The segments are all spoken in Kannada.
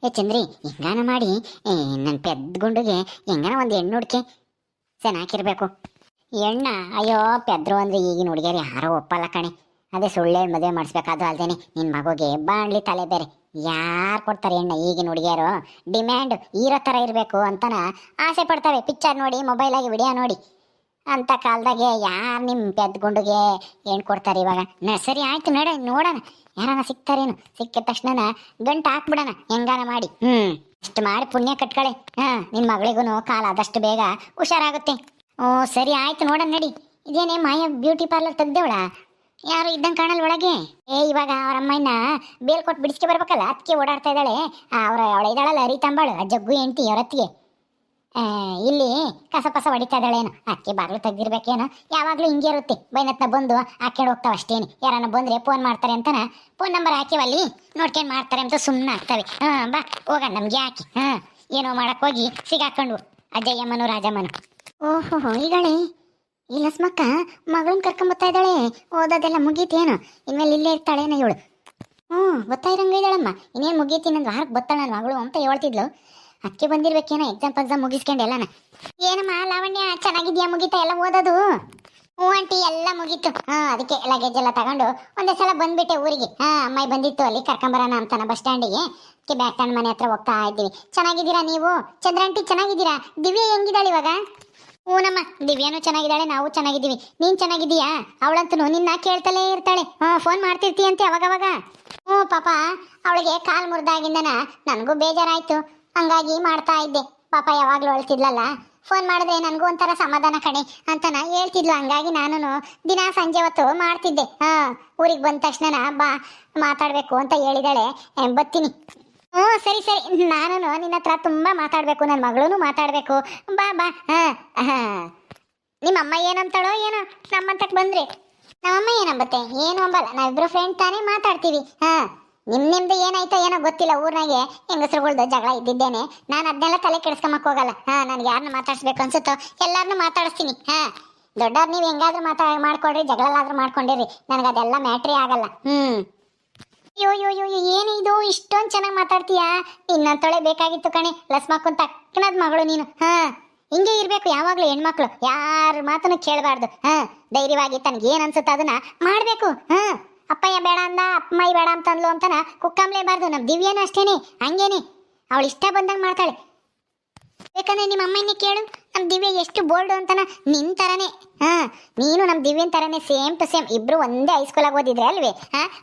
ಏ ಚಂದ್ರಿ, ಹೆಂಗಾನ ಮಾಡಿ ನನ್ನ ಪೆದ್ದ ಗುಂಡುಗೆ ಹೆಂಗಾನ ಒಂದು ಹೆಣ್ಣು ಹುಡ್ಕೆ ಚೆನ್ನಾಗಿರ್ಬೇಕು. ಹೆಣ್ಣ ಅಯ್ಯೋ ಪೆದ್ರು ಅಂದ್ರೆ ಈಗಿನ ಹುಡುಗಿಯರು ಯಾರೋ ಒಪ್ಪಲ್ಲ ಕಣೆ. ಅದೇ ಸುಳ್ಳೆ ಮದುವೆ ಮಾಡಿಸ್ಬೇಕಾದ್ರು ಅಲ್ದೇನೆ ನಿನ್ನ ಮಗುಗೆ ಬಾಣ್ಲಿ ತಲೆ ಬೇರೆ. ಯಾರು ಕೊಡ್ತಾರೆ ಹೆಣ್ಣ? ಈಗಿನ ಹುಡುಗಿಯರು ಡಿಮ್ಯಾಂಡ್ ಹೀರೋ ಥರ ಇರಬೇಕು ಅಂತನ ಆಸೆ ಪಡ್ತವೆ. ಪಿಕ್ಚರ್ ನೋಡಿ, ಮೊಬೈಲಾಗಿ ವಿಡಿಯೋ ನೋಡಿ. ಅಂತ ಕಾಲದಾಗೆ ಯಾರು ನಿಮ್ಮ ಪೆದ್ದ ಗುಂಡುಗೆ ಹೆಣ್ಣು ಕೊಡ್ತಾರೆ ಇವಾಗ? ಸರಿ ಆಯ್ತು, ನೋಡೋಣ ಯಾರನ ಸಿಗ್ತಾರೇನು. ಸಿಕ್ಕಿದ ತಕ್ಷಣ ಗಂಟು ಹಾಕ್ಬಿಡೋಣ ಹೆಂಗಾನ ಮಾಡಿ. ಇಷ್ಟು ಮಾಡಿ ಪುಣ್ಯ ಕಟ್ಕಳೆ. ನಿನ್ನ ಮಗಳಿಗೂ ಕಾಲ ಆದಷ್ಟು ಬೇಗ ಹುಷಾರಾಗುತ್ತೆ. ಓ ಸರಿ ಆಯ್ತು, ನೋಡೋಣ ನಡಿ. ಇದೇನೇ ಮಾಯ ಬ್ಯೂಟಿ ಪಾರ್ಲರ್ ತೆಗ್ದೇವಳ? ಯಾರು ಇದ್ದಂಗೆ ಕಾಣಲ್ ಒಳಗೆ? ಇವಾಗ ಅವ್ರ ಅಮ್ಮನ ಬೇಲ್ ಕೊಟ್ಟು ಬಿಡಿಸ್ಕೆ ಬರ್ಬೇಕಲ್ಲ, ಅದಕ್ಕೆ ಓಡಾಡ್ತಾ ಇದ್ದಾಳೆ. ಅವಳ ಇದ್ದಾಳಲ್ಲ ಹರಿತಂಬಾಳು, ಆ ಜಗ್ಗು ಹೆಂಡ್ತಿ ಅವರತ್ತಿಗೆ ಇಲ್ಲಿ ಕಸ ಪಸ ಹೊಡಿತಾ ಇದ್ದಾಳೇನು, ಅದಕ್ಕೆ ಬಾಗ್ಲು ತೆಗ್ದಿರ್ಬೇಕೇನು. ಯಾವಾಗಲೂ ಹಿಂಗೆ ಇರುತ್ತೆ, ಬೈನತ್ನ ಬಂದು ಹಾಕ್ಕೊಂಡು ಹೋಗ್ತಾವ ಅಷ್ಟೇನು. ಯಾರನ್ನ ಬಂದರೆ ಫೋನ್ ಮಾಡ್ತಾರೆ ಅಂತಾನ ಫೋನ್ ನಂಬರ್ ಹಾಕಿವಲ್ಲಿ ನೋಡ್ಕೊಂಡು ಮಾಡ್ತಾರೆ ಅಂತ ಸುಮ್ಮನೆ ಆಗ್ತವೆ. ಬಾ ಹೋಗೋಣ, ನಮ್ಗೆ ಹಾಕಿ ಏನೋ ಮಾಡಕ್ಕೆ ಹೋಗಿ ಸಿಗಾಕೊಂಡು ಅಜ್ಜಯ್ಯಮ್ಮನು ರಾಜಮ್ಮನು. ಓಹೋ ಈಗಳೇ ಈ ಲಸ್ಮಕ್ಕ ಮಗಳನ್ನ ಕರ್ಕೊಂಬತ್ತಾ ಇದ್ದಾಳೆ. ಓದೋದೆಲ್ಲ ಮುಗೀತೇನು? ಇನ್ಮೇಲೆ ಇಲ್ಲೇ ಇರ್ತಾಳೇನ ಇವಳು? ಗೊತ್ತಾಯಿರಂಗ ಇದ್ದಾಳಮ್ಮ. ಇನ್ನೇನು ಮುಗೀತಿ, ನನ್ನ ವಾರಕ್ಕೆ ಬತ್ತಾಳ ನನ್ನ ಮಗಳು ಅಂತ ಹೇಳ್ತಿದ್ಲು. ಅದಕ್ಕೆ ಬಂದಿರ್ಬೇಕೇನೋ ಎಕ್ಸಾಮ್ ಮುಗಿಸ್ಕೊಂಡು ಎಲ್ಲನ. ಏನಮ್ಮ ಲಾವಣ್ಯ, ಚೆನ್ನಾಗಿದ್ಯಾ? ಮುಗೀತಾ ಎಲ್ಲ ಓದೋದು? ಹ್ಞೂ ಆಂಟಿ, ಎಲ್ಲ ಮುಗೀತು. ಅದಕ್ಕೆ ಲಗೇಜ್ ಎಲ್ಲ ತಗೊಂಡು ಒಂದೇ ಸಲ ಬಂದ್ಬಿಟ್ಟೆ ಊರಿಗೆ. ಅಮ್ಮಾಯಿ ಬಂದಿತ್ತು, ಅಲ್ಲಿ ಕರ್ಕೊಂಬರೋಣ ಅಂತಾನ ಬಸ್ ಸ್ಟ್ಯಾಂಡಿಗೆ. ಅದಕ್ಕೆ ಬ್ಯಾಕ್ ಸ್ಟ್ಯಾಂಡ್ ಮನೆ ಹತ್ರ ಹೋಗ್ತಾ ಇದ್ದೀವಿ. ಚೆನ್ನಾಗಿದ್ದೀರಾ ನೀವು? ಚಂದ್ರ ಆಂಟಿ ಚೆನ್ನಾಗಿದ್ದೀರಾ? ದಿವ್ಯಾ ಹೆಂಗಿದ್ದಾಳೆ ಇವಾಗ? ಹ್ಞೂನಮ್ಮ, ದಿವ್ಯಾನು ಚೆನ್ನಾಗಿದ್ದಾಳೆ, ನಾವು ಚೆನ್ನಾಗಿದ್ದೀವಿ. ನೀನು ಚೆನ್ನಾಗಿದ್ದೀಯಾ? ಅವಳಂತೂ ನಿನ್ನ ಕೇಳ್ತಲೇ ಇರ್ತಾಳೆ. ಫೋನ್ ಮಾಡ್ತಿರ್ತೀಯಂತೆ ಅವಾಗವಾಗ. ಪಾಪ ಅವಳಿಗೆ ಕಾಲು ಮುರಿದಾಗಿಂದನ ನನಗೂ ಬೇಜಾರಾಯಿತು, ಹಂಗಾಗಿ ಮಾಡ್ತಾ ಇದ್ದೆ. ಪಾಪ ಯಾವಾಗಲೂ ಅಳ್ತಿದ್ಲಲ್ಲ, ಫೋನ್ ಮಾಡಿದ್ರೆ ನನಗೂ ಒಂಥರ ಸಮಾಧಾನ ಕಣೆ ಅಂತನ ಹೇಳ್ತಿದ್ಲು. ಹಂಗಾಗಿ ನಾನು ದಿನ ಸಂಜೆ ಹೊತ್ತು ಮಾಡ್ತಿದ್ದೆ. ಊರಿಗೆ ಬಂದ ತಕ್ಷಣ ಬಾ ಮಾತಾಡಬೇಕು ಅಂತ ಹೇಳಿದಾಳೆ, ಬರ್ತೀನಿ. ಸರಿ, ನಾನು ನಿನ್ನ ಹತ್ರ ತುಂಬ ಮಾತಾಡಬೇಕು, ನನ್ನ ಮಗಳೂ ಮಾತಾಡಬೇಕು. ಬಾ ಬಾ. ನಿಮ್ಮಮ್ಮ ಏನಂತಾಳೋ ಏನೋ ನಮ್ಮಂತಕ್ಕೆ ಬಂದರೆ. ನಮ್ಮಮ್ಮ ಏನಂಬತ್ತೆ? ಏನು ಅಂಬಲ್ಲ, ನಾವಿಬ್ರು ಫ್ರೆಂಡ್ ತಾನೇ ಮಾತಾಡ್ತೀವಿ. ನಿಮ್ದು ಏನಾಯ್ತೋ ಏನೋ ಗೊತ್ತಿಲ್ಲ, ಊರಿನಾಗೆ ಹೆಂಗಸ್ರುಗಳ್ದು ಜಗಳ ಇದ್ದಿದ್ದೇನೆ. ನಾನು ಅದನ್ನೆಲ್ಲ ತಲೆ ಕೆಡಿಸ್ಕೊಂಬಕ್ಕೆ ಹೋಗಲ್ಲ. ನನಗೆ ಯಾರನ್ನ ಮಾತಾಡಿಸ್ಬೇಕು ಅನ್ಸುತ್ತೋ ಎಲ್ಲರನ್ನೂ ಮಾತಾಡಿಸ್ತೀನಿ. ದೊಡ್ಡವ್ರು ನೀವು ಹೆಂಗಾದ್ರೂ ಮಾಡ್ಕೊಡ್ರಿ, ಜಗಳಲ್ಲಾದ್ರೂ ಮಾಡ್ಕೊಂಡಿರಿ, ನನಗೆ ಅದೆಲ್ಲ ಮ್ಯಾಟ್ರೇ ಆಗಲ್ಲ. ಅಯ್ಯೋ ಏನು ಇದು, ಇಷ್ಟೊಂದು ಚೆನ್ನಾಗಿ ಮಾತಾಡ್ತೀಯಾ? ಇನ್ನಂತೊಳೆ ಬೇಕಾಗಿತ್ತು ಕಣೆ, ಲಸ್ಮಕ್ಕನ್ ತಕ್ಕನದ ಮಗಳು ನೀನು. ಹಿಂಗೆ ಇರಬೇಕು ಯಾವಾಗಲೂ ಹೆಣ್ಮಕ್ಳು, ಯಾರ ಮಾತನ್ನು ಕೇಳಬಾರ್ದು. ಧೈರ್ಯವಾಗಿ ತನಗೆ ಏನು ಅನ್ಸುತ್ತೆ ಅದನ್ನ ಮಾಡಬೇಕು. ಅಪ್ಪಯ್ಯ ಬೇಡ ಅಂದ, ಅಪ್ಪಮ್ಮಯ್ಯ ಬೇಡ ಅಂತಂದ್ಲು ಅಂತಾನ ಕುಕ್ಕಂಬ್ಲೇಬಾರ್ದು. ನಮ್ಮ ದಿವ್ಯನೂ ಅಷ್ಟೇನೆ, ಹಂಗೇನೆ ಅವಳು ಇಷ್ಟ ಬಂದಂಗೆ ಮಾಡ್ತಾಳೆ. ಬೇಕಂದ್ರೆ ನಿಮ್ಮ ಅಮ್ಮನೇ ಕೇಳು, ನಮ್ಮ ದಿವ್ಯ ಎಷ್ಟು ಬೋಲ್ಡು ಅಂತಾನ. ನಿನ್ನ ಥರನೇ. ನೀನು ನಮ್ಮ ದಿವ್ಯನ ಥರನೇ, ಸೇಮ್ ಟು ಸೇಮ್. ಇಬ್ರು ಒಂದೇ ಹೈಸ್ಕೂಲಾಗಿ ಓದಿದ್ರೆ ಅಲ್ವೇ?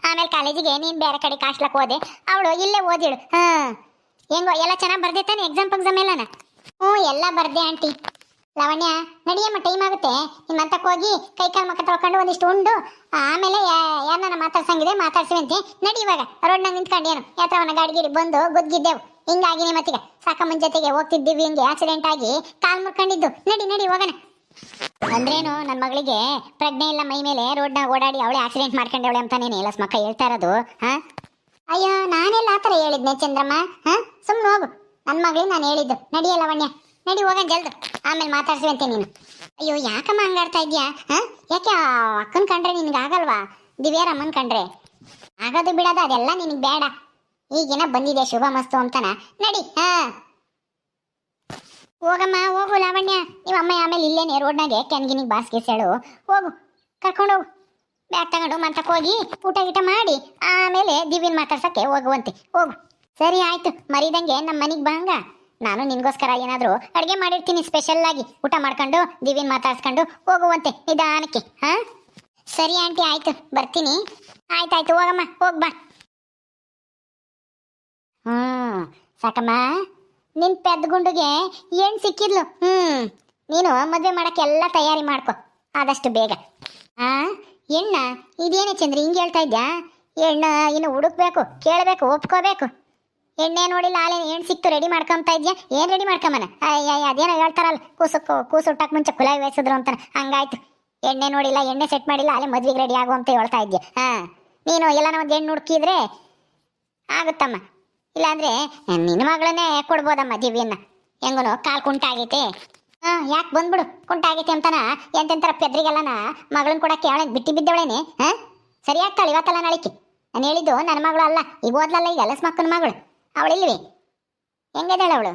ಆಮೇಲೆ ಕಾಲೇಜಿಗೆ ನೀನು ಬೇರೆ ಕಡೆ ಕಾಸ್ಲಾಕ್ ಓದೆ, ಅವಳು ಇಲ್ಲೇ ಓದಿಳು. ಹೆಂಗೋ ಎಲ್ಲ ಚೆನ್ನಾಗಿ ಬರ್ದೆ ತಾನೆ ಎಕ್ಸಾಮ್ ಎಲ್ಲನ? ಎಲ್ಲ ಬರ್ದೆ ಆಂಟಿ. ಲಾವಣ್ಯ ನಡಿಯಮ್ಮ, ಟೈಮ್ ಆಗುತ್ತೆ. ನಿಮ್ಮ ಅಂತಕ್ಕೆ ಹೋಗಿ ಕೈ ಕಾಲು ಮಕ್ಕ ತೊಳ್ಕೊಂಡು ಒಂದಿಷ್ಟು ಉಂಡು ಆಮೇಲೆ ಯಾರನ್ನ ಮಾತಾಡ್ಸಂಗಿದೆ ಮಾತಾಡ್ಸುವಂತೆ. ನಡಿ ಇವಾಗ ರೋಡ್ನಾಗ ನಿಂತ್ಕೊಂಡೇನು ಯಾತ್ರವನ್ನ ಗಾಡಿಗಿರಿ ಬಂದು ಗುದ್ಗಿದ್ದೆವು. ಹಿಂಗಾಗಿನೇ ಮತ್ತೀಗ ಸಾಕಮ್ಮನ ಜೊತೆಗೆ ಹೋಗ್ತಿದ್ದೀವಿ, ಹಿಂಗೆ ಆಕ್ಸಿಡೆಂಟ್ ಆಗಿ ಕಾಲು ಮುರ್ಕೊಂಡಿದ್ದು. ನಡಿ ಹೋಗೋಣ. ಅಂದ್ರೇನು ನನ್ನ ಮಗಳಿಗೆ ಪ್ರಜ್ಞೆ ಇಲ್ಲ ಮೈ ಮೇಲೆ, ರೋಡ್ನಾಗ ಓಡಾಡಿ ಅವಳೇ ಆಕ್ಸಿಡೆಂಟ್ ಮಾಡ್ಕೊಂಡವಳೆ ಅಂತಾನೇನೆ ಲಸ್ಮಕ್ಕ ಹೇಳ್ತಾ ಇರೋದು. ಅಯ್ಯೋ ನಾನೆಲ್ಲ ಆ ಥರ ಹೇಳಿದ್ನೆ ಚಂದ್ರಮ್ಮ. ಸುಮ್ಮನೆ ಹೋಗು, ನನ್ನ ಮಗಳಿಗೆ ನಾನು ಹೇಳಿದ್ದು. ನಡಿಯ ಲಾವಣ್ಯ, ನಡಿ ಹೋಗೋಣ ಜಲ್ದು, ಆಮೇಲೆ ಮಾತಾಡ್ಸುವಂತೆ ನೀನು. ಅಯ್ಯೋ ಯಾಕಮ್ಮ ಹಂಗಾಡ್ತಾ ಇದೆಯಾ? ಯಾಕೆ ಅಕ್ಕನ ಕಂಡ್ರೆ ನಿನಗೆ ಆಗಲ್ವಾ? ದಿವ್ಯಾರಮ್ಮನ ಕಂಡ್ರೆ ಆಗೋದು ಬಿಡೋದು ಅದೆಲ್ಲ ನಿನಗೆ ಬೇಡ. ಈಗೇನ ಬಂದಿದೆ ಶುಭ ಮಸ್ತು ಅಂತಾನ. ನಡಿ. ಹೋಗಮ್ಮ, ಹೋಗು ಲಾವಣ್ಯ. ನಿಮ್ಮ ಅಮ್ಮ ಆಮೇಲೆ ಇಲ್ಲೇನೆ ರೋಡ್ನಾಗೆ ಕೆನ್ಗಿನಿಗೆ ಬಾಸ್ಗೆ ಸೆಳು. ಹೋಗು, ಕರ್ಕೊಂಡೋಗು. ಬ್ಯಾಗ್ ತಗೊಂಡು ಮಂತಕ್ಕೆ ಹೋಗಿ ಊಟ ಗೀಟ ಮಾಡಿ ಆಮೇಲೆ ದಿವ್ಯನ ಮಾತಾಡ್ಸಕ್ಕೆ ಹೋಗುವಂತೆ. ಹೋಗು. ಸರಿ ಆಯ್ತು, ಮರಿದಂಗೆ ನಮ್ಮ ಮನೆಗೆ ಬಾಂಗ. ನಾನು ನಿನ್ಗೋಸ್ಕರ ಏನಾದರೂ ಅಡುಗೆ ಮಾಡಿರ್ತೀನಿ ಸ್ಪೆಷಲ್ ಆಗಿ. ಊಟ ಮಾಡ್ಕೊಂಡು ದಿವ್ಯನ ಮಾತಾಡ್ಸ್ಕೊಂಡು ಹೋಗುವಂತೆ ನಿಧಾನಕ್ಕೆ. ಸರಿ ಆಂಟಿ, ಆಯ್ತು, ಬರ್ತೀನಿ. ಆಯ್ತಾಯ್ತು, ಹೋಗಮ್ಮ, ಹೋಗ್ಬಾ. ಸಾಕಮ್ಮ, ನಿನ್ನ ಪೆದ್ದ ಗುಂಡುಗೆ ಏನು ಸಿಕ್ಕಿದ್ಲು? ನೀನು ಮದುವೆ ಮಾಡೋಕ್ಕೆ ಎಲ್ಲ ತಯಾರಿ ಮಾಡ್ಕೊ ಆದಷ್ಟು ಬೇಗ. ಹೆಣ್ಣ ಇದೇನೇ ಚಂದ್ರಿ ಹಿಂಗೆ ಹೇಳ್ತಾ ಇದ್ಯಾ? ಹೆಣ್ಣ ಇನ್ನು ಹುಡುಕ್ಬೇಕು, ಕೇಳಬೇಕು, ಒಪ್ಕೋಬೇಕು. ಎಣ್ಣೆ ನೋಡಿಲ್ಲ ಆಲೆ ಏನು ಸಿಕ್ತು ರೆಡಿ ಮಾಡ್ಕೊಂತ ಇದ್ಯಾ? ಏನು ರೆಡಿ ಮಾಡ್ಕೊಂಬನ? ಅದೇನೋ ಹೇಳ್ತಾರಲ್ಲ, ಕೂಸು ಹುಟ್ಟಕ್ಕೆ ಮುಂಚೆ ಕುಲಾಯಿ ವಹಿಸಿದ್ರು ಅಂತ. ಹಂಗಾಯ್ತು, ಎಣ್ಣೆ ನೋಡಿಲ್ಲ, ಎಣ್ಣೆ ಸೆಟ್ ಮಾಡಿಲ್ಲ, ಆಲೆ ಮದ್ವೆಗೆ ರೆಡಿ ಆಗು ಅಂತ ಹೇಳ್ತಾ ಇದ್ಯಾ? ನೀನು ಎಲ್ಲನ ಒಂದು ಹೆಣ್ಣು ಹುಡುಕಿದ್ರೆ ಆಗುತ್ತಮ್ಮ. ಇಲ್ಲಾಂದರೆ ನಿನ್ನ ಮಗಳನ್ನೇ ಕೊಡ್ಬೋದಮ್ಮ ದಿವ್ಯನ್ನ. ಹೆಂಗನು ಕಾಲು ಕುಂಟಾಗೈತೆ. ಯಾಕೆ ಬಂದ್ಬಿಡು, ಕುಂಟಾಗೈತೆ ಅಂತಾನ ಎಂತೆಂಥರ ಪೆದ್ರಿಗೆಲ್ಲನ ಮಗಳನ್ನ ಕೊಡೋಕ್ಕೆ ಅವಳೆ ಬಿಟ್ಟು ಬಿದ್ದವಳೇನೆ. ಸರಿ ಆಗ್ತಾಳೆ ಇವತ್ತಲ್ಲ ನಾಳಿಕೆ. ನಾನು ಹೇಳಿದ್ದು ನನ್ನ ಮಗಳು ಅಲ್ಲ, ಈಗ ಓದ್ಲಲ್ಲ, ಈಗ ಲಸ್ಮಕ್ಕನ ಮಗಳು. ಅವಳಿಲ್ವೇ? ಹೆಂಗಿದ್ದಾಳೆ ಅವಳು?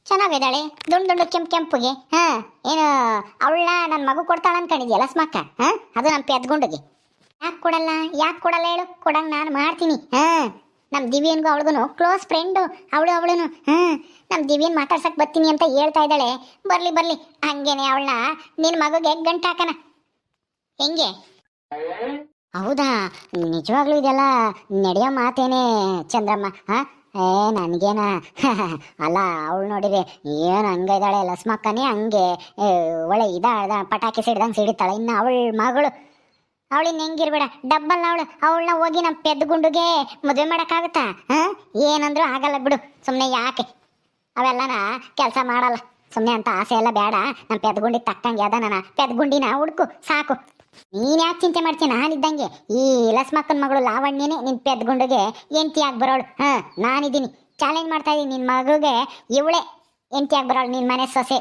ಚೆನ್ನಾಗಿದ್ದಾಳೆ, ದುಂಡು ಕೆಂಪುಗೆ. ಹಾ, ಏನು ಅವಳನ್ನ ನನ್ನ ಮಗು ಕೊಡ್ತಾಳ ಅನ್ಕೊಂಡಿದ್ಯಲ್ಲ ಸ್ಮಕ್ಕ? ಹಾ, ಅದು ನಮ್ಮ ಪೆದ್ಗುಂಡಿಗೆ. ಯಾಕೆ ಕೊಡಲ್ಲ ಹೇಳು? ಕೊಡಂಗ್ ನಾನು ಮಾಡ್ತೀನಿ. ಹಾ, ನಮ್ಮ ದಿವ್ಯನ್ಗೂ ಅವಳಿಗೂ ಕ್ಲೋಸ್ ಫ್ರೆಂಡು ಅವಳುನು. ಹಾ, ನಮ್ಮ ದಿವ್ಯನ್ ಮಾತಾಡ್ಸಕ್ ಬರ್ತೀನಿ ಅಂತ ಹೇಳ್ತಾ ಇದ್ದಾಳೆ. ಬರ್ಲಿ ಹಂಗೇನೆ ಅವಳನ್ನ ನಿನ್ನ ಮಗುಗೆ ಗಂಟಾಕನ. ಹೆಂಗೆ? ಹೌದಾ? ನಿಜವಾಗ್ಲೂ ಇದೆಲ್ಲ ನಡೆಯೋ ಮಾತೇನೆ ಚಂದ್ರಮ್ಮ? ಹಾ, ನನಗೇನ ಅಲ್ಲ, ಅವಳು ನೋಡಿರಿ ಏನು ಹಂಗಿದ್ದಾಳೆ ಲಸ್ಮಕ್ಕನೇ ಹಂಗೆ ಒಳ್ಳೆ ಪಟಾಕಿ ಸಿಡ್ದಂಗೆ ಸಿಡಿತಾಳೆ. ಇನ್ನು ಅವಳ ಮಗಳು ಅವಳಿನ್ನ ಹೆಂಗಿರ್ಬೇಡ ಡಬ್ಬಲ್ಲ ಅವಳನ್ನ ಹೋಗಿ ನಮ್ಮ ಪೆದ್ಗುಂಡುಗೆ ಮದುವೆ ಮಾಡೋಕ್ಕಾಗುತ್ತಾ? ಹಾಂ, ಏನಂದ್ರೂ ಆಗಲ್ಲ ಬಿಡು. ಸುಮ್ಮನೆ ಯಾಕೆ ಅವೆಲ್ಲನ ಕೆಲಸ ಮಾಡಲ್ಲ. ಸುಮ್ಮನೆ ಅಂತ ಆಸೆ ಎಲ್ಲ ಬೇಡ. ನಮ್ಮ ಪೆದ್ಗುಂಡಿಗೆ ತಕ್ಕಂಗೆ ಅದ ನನ್ನ ಪೆದ್ಗುಂಡಿನ ಹುಡುಕು ಸಾಕು. ನೀನ್ ಯಾಕೆ ಚಿಂತೆ ಮಾಡ್ತೀನಿ? ನಾನಿದ್ದಂಗೆ ಈ ಲಸ್ಮಕ್ಕನ ಮಗಳು ಲಾವಣ್ಯನೇ ನಿನ್ ಪೆದ್ಗುಂಡಿಗೆ ಎಂಟಿಯಾಗಿ ಬರೋಳು. ನಾನಿದ್ದೀನಿ, ಚಾಲೆಂಜ್ ಮಾಡ್ತಾ ಇದ್ದೀನಿ. ನಿನ್ನ ಮಗುಗೆ ಇವಳೆ ಎಂಟಿಯಾಗಿ ಬರೋಳು, ನಿನ್ನ ಮನೆ ಸೊಸೆ.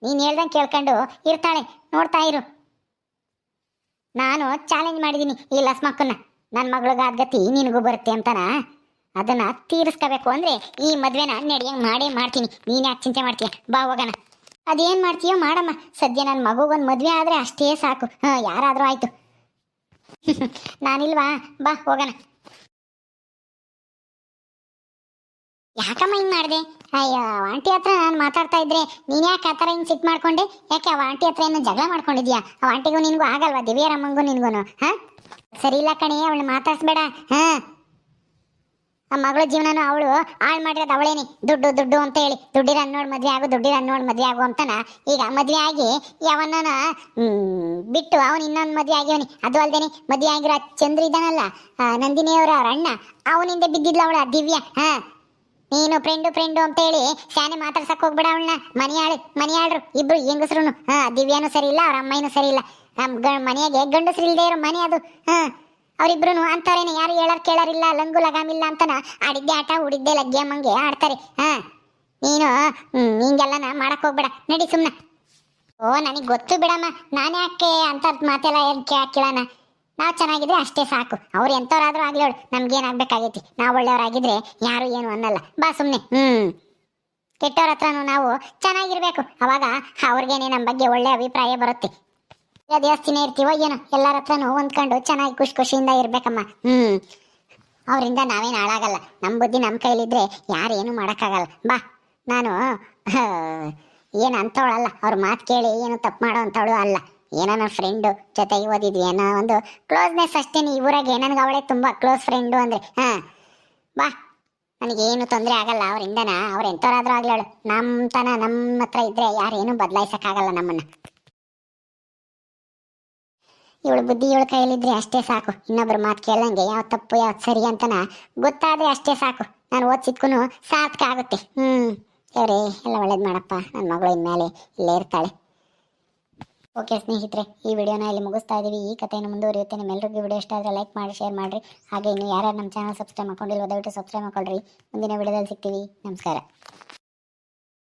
ನೀನು ಹೇಳ್ದಂಗೆ ಕೇಳ್ಕೊಂಡು ಇರ್ತಾಳೆ, ನೋಡ್ತಾ ಇರು. ನಾನು ಚಾಲೆಂಜ್ ಮಾಡಿದ್ದೀನಿ ಈ ಲಸ್ಮಕ್ಕನ್ನ. ನನ್ನ ಮಗಳಿಗಾದ ಗತಿ ನಿನಗೂ ಬರುತ್ತೆ ಅಂತನ. ಅದನ್ನ ತೀರಿಸ್ಕೋಬೇಕು ಅಂದ್ರೆ ಈ ಮದ್ವೆನ ನಡೆಯಂಗೆ ಮಾಡೇ ಮಾಡ್ತೀನಿ. ನೀನು ಯಾಕೆ ಚಿಂತೆ ಮಾಡ್ತೀಯ? ಬಾ ಹೋಗೋಣ. ಅದೇನು ಮಾಡ್ತೀಯೋ ಮಾಡಮ್ಮ. ಸದ್ಯ ನನ್ನ ಮಗುಗೊಂದು ಮದುವೆ ಆದರೆ ಅಷ್ಟೇ ಸಾಕು. ಯಾರಾದರೂ ಆಯಿತು. ನಾನಿಲ್ವಾ? ಬಾ ಹೋಗೋಣ. ಯಾಕಮ್ಮ ಹಿಂಗೆ ಮಾಡಿದೆ? ಅಯ್ಯೋ, ಆಂಟಿ ಹತ್ರ ನಾನು ಮಾತಾಡ್ತಾ ಇದ್ರೆ ನೀನು ಯಾಕೆ ಆ ಥರ ಹಿಂಗೆ ಸಿಟ್ಟು ಮಾಡ್ಕೊಂಡೆ? ಯಾಕೆ ಆ ಆಂಟಿ ಹತ್ರ ಏನೋ ಜಗಳ ಮಾಡ್ಕೊಂಡಿದ್ಯಾ? ಆ ಆಂಟಿಗೂ ನಿನಗೂ ಆಗಲ್ವಾ? ದಿವ್ಯರಮ್ಮಂಗೂ ನಿನಗೂ? ಹಾಂ, ಸರಿ ಇಲ್ಲ ಕಣೆ, ಅವಳು ಮಾತಾಡ್ಸ್ಬೇಡ. ಹಾಂ, ಆ ಮಗಳ ಜೀವನನು ಅವಳು ಹಾಳು ಮಾಡಿರೋದು ಅವಳೇನಿ. ದುಡ್ಡು ಅಂತ ಹೇಳಿ ದುಡ್ಡಿರನ್ ನೋಡಿ ಮದುವೆ ಆಗು ಅಂತನ. ಈಗ ಮದುವೆ ಆಗಿ ಯಾವನ್ನ ಬಿಟ್ಟು ಅವನು ಇನ್ನೊಂದು ಮದುವೆ ಆಗ್ಯವನಿ. ಅದು ಅಲ್ದೇನೆ ಮದುವೆ ಆಗಿರೋ ಚಂದ್ರ ಇದ್ದಾನಲ್ಲ, ನಂದಿನಿಯವರ ಅಣ್ಣ, ಅವನಿಂದ ಬಿದ್ದಿದ್ಲ ಅವಳ ದಿವ್ಯ. ನೀನು ಫ್ರೆಂಡು ಅಂತ ಹೇಳಿ ಶಾನೆ ಮಾತಾಡ್ಸಕ್ ಹೋಗ್ಬೇಡ ಅವಳನ್ನ. ಮನೆಯಾಳ್ರು ಇಬ್ರು ಹೆಂಗಸ್ರು. ದಿವ್ಯಾನು ಸರಿ ಇಲ್ಲ, ಅವ್ರ ಅಮ್ಮನೂ ಸರಿ ಇಲ್ಲ. ಮನೆಯಾಗೆ ಗಂಡಸ್ರು ಇಲ್ದೇ ಇರೋ ಮನೆ ಅದು. ಅವರಿಬ್ರು ಅಂತಾರೇನೆ, ಯಾರು ಕೇಳಾರಿಲ್ಲ, ಲಂಗು ಲಗಾಮಿಲ್ಲ ಅಂತನ ಆಡಿದ್ದೆ ಆಟ ಉಡಿದ್ದೆ ಲಗ್ಗೆ ಅಮ್ಮಂಗೆ ಆಡ್ತಾರೆ. ನೀನು ಹಿಂಗೆಲ್ಲನ ಮಾಡಕ್ ಹೋಗ್ಬೇಡ, ನಡಿ ಸುಮ್ಮನೆ. ಓ, ನನಗೆ ಗೊತ್ತು ಬಿಡಮ್ಮ, ನಾನು ಯಾಕೆ ಅಂತ ಮಾತೆಲ್ಲ ಕೇಳೋಣ. ನಾವು ಚೆನ್ನಾಗಿದ್ರೆ ಅಷ್ಟೇ ಸಾಕು. ಅವ್ರು ಎಂಥವ್ರಾದ್ರೂ ಆಗ್ಲೇಳು, ನಮ್ಗೇನಾಗಬೇಕಾಗೈತಿ? ನಾವು ಒಳ್ಳೆಯವರಾಗಿದ್ರೆ ಯಾರು ಏನು ಅನ್ನಲ್ಲ. ಬಾ ಸುಮ್ಮನೆ. ಕೆಟ್ಟವ್ರ ಹತ್ರನೂ ನಾವು ಚೆನ್ನಾಗಿರ್ಬೇಕು, ಅವಾಗ ಅವ್ರಿಗೇನೆ ನಮ್ಮ ಬಗ್ಗೆ ಒಳ್ಳೆ ಅಭಿಪ್ರಾಯ ಬರುತ್ತೆ. ದೇವಸ್ಥಾನ ಇರ್ತೀವೋ ಏನೋ, ಎಲ್ಲರ ಹತ್ರನೂ ಹೊಂದ್ಕೊಂಡು ಚೆನ್ನಾಗಿ ಖುಷಿಯಿಂದ ಇರ್ಬೇಕಮ್ಮ. ಅವರಿಂದ ನಾವೇನು ಹಾಳಾಗಲ್ಲ. ನಮ್ಮ ಬುದ್ಧಿ ನಮ್ಮ ಕೈಲಿದ್ರೆ ಯಾರೇನು ಮಾಡೋಕ್ಕಾಗಲ್ಲ. ಬಾ, ನಾನು ಏನು ಅಂತವಳಲ್ಲ, ಅವ್ರ ಮಾತು ಕೇಳಿ ಏನು ತಪ್ಪು ಮಾಡೋ ಅಂತವಳು ಅಲ್ಲ. ಏನೋ ನನ್ನ ಫ್ರೆಂಡು ಜೊತೆಗೆ ಓದಿದ್ವಿ ಅನ್ನೋ ಒಂದು ಕ್ಲೋಸ್ನೆಸ್ ಅಷ್ಟೇ. ಈ ಊರಾಗೆ ನನಗೆ ಅವಳೇ ತುಂಬ ಕ್ಲೋಸ್ ಫ್ರೆಂಡು ಅಂದರೆ. ಬಾ, ನನಗೇನು ತೊಂದರೆ ಆಗಲ್ಲ ಅವರಿಂದನ. ಅವ್ರು ಎಂಥವ್ರಾದ್ರೂ ಆಗ್ಲೇಳು, ನಮ್ಮ ಹತ್ರ ಇದ್ರೆ ಯಾರೇನು ಬದಲಾಯಿಸೋಕ್ಕಾಗಲ್ಲ ನಮ್ಮನ್ನು. ಇವಳು ಬುದ್ಧಿ ಇವಳ ಕೈಯಲ್ಲಿದ್ರೆ ಅಷ್ಟೇ ಸಾಕು. ಇನ್ನೊಬ್ರು ಮಾತು ಕೇಳಂಗೆ ಯಾವ ತಪ್ಪು ಯಾವ್ದು ಸರಿ ಅಂತನ ಗೊತ್ತಾದ್ರೆ ಅಷ್ಟೇ ಸಾಕು. ನಾನು ಓದಿಸಿದ್ಕೂ ಸಾರ್ಥಕ ಆಗುತ್ತೆ. ದೇವ್ರೇ ಎಲ್ಲ ಒಳ್ಳೇದು ಮಾಡಪ್ಪ. ನನ್ನ ಮಗಳು ಇನ್ಮೇಲೆ ಇಲ್ಲೇ ಇರ್ತಾಳೆ. ಓಕೆ ಸ್ನೇಹಿತರೆ, ಈ ವಿಡಿಯೋನ ಇಲ್ಲಿ ಮುಗಿಸ್ತಾ ಇದ್ದೀವಿ. ಈ ಕಥೆಯನ್ನು ಮುಂದುವರಿಯುತ್ತೆ. ನಿಮ್ಮೆಲ್ಲರಿಗೂ ವಿಡಿಯೋ ಇಷ್ಟ ಆದರೆ ಲೈಕ್ ಮಾಡಿ, ಶೇರ್ ಮಾಡಿರಿ. ಹಾಗೆ ಇನ್ನು ಯಾರ್ಯಾರು ನಮ್ಮ ಚಾನಲ್ ಸಬ್ಸ್ಕ್ರೈಬ್ ಮಾಡ್ಕೊಂಡಿಲ್ವ ದಯವಿಟ್ಟು ಸಬ್ಸ್ಕ್ರೈಬ್ ಮಾಡ್ಕೊಳ್ರಿ. ಮುಂದಿನ ವಿಡಿಯೋದಲ್ಲಿ ಸಿಗ್ತೀವಿ. ನಮಸ್ಕಾರ.